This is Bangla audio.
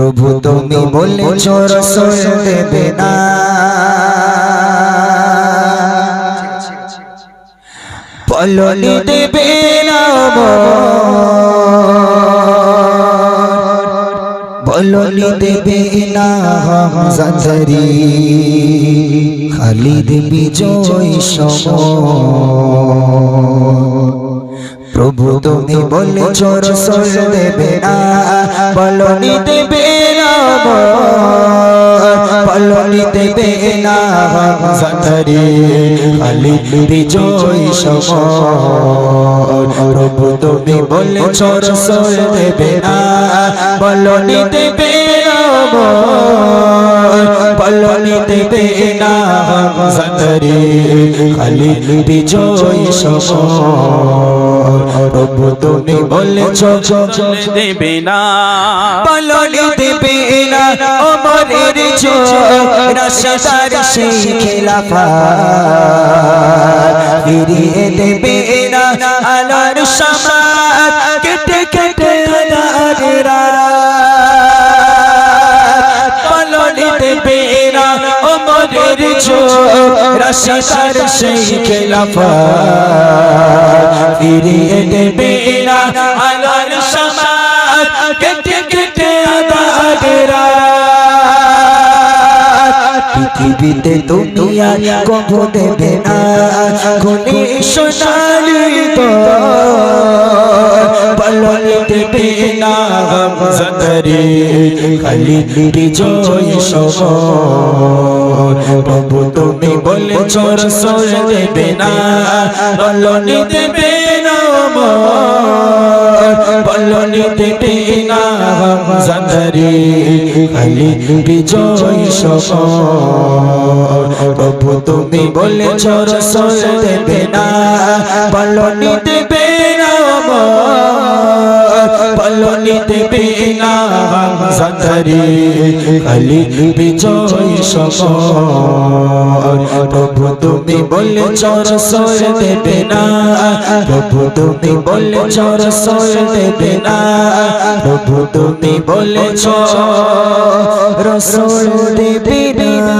প্রভু তুমি বলেছ রাসূল দেবে না, বলনি দেবে না, বলনি দেবে না হামজারি খালিদ বিজয় সম। প্রভু তুমি বলেছ রাসূল দেবে না, বলনি দেবে না, বলনি দেবে না হামজারি খালিদ বিজয় সম। প্রভু তুমি বলেছ রাসূল দেবে না, বলনি দেবে না, বলনি দেবে না হামজারি খালিদ বিজয় সম। প্রভু তুমি বলেছ দেবে না, বলনি দেবে না, ওমরের রাশিদার সেই খিলাফত ফিরিয়ে দেবে না, আলোর শামাত কেটে কেটে আঁধারের রাত। বলনি দেবে না, ওমরের রাশিদার সেই খিলাফত ফিরিয়ে দেবে না, আলোর শামাত কেটে কেটে আঁধারের রাত। পৃথিবীতে তুমি আর কবু দেবে না খুনি সোনালি তো, বলনি দেবে না হামজারি খালিদ বিজয় সম। প্রভু তুমি বলেছ রাসূল দেবে না, বলনি দেবে না, বলনি দেবে না হামজারি খালিদ বিজয় সম। প্রভু তুমি বলেছ রাসূল দেবে না, বলনি দেবে না, বলনি দেবে না হামজারি খালিদ বিজয় সম। প্রভু তুমি বলেছ রাসূল দেবে না, প্রভু তুমি বলেছ রাসূল দেবে না, প্রভু তুমি বলেছ রাসূল দেবে না।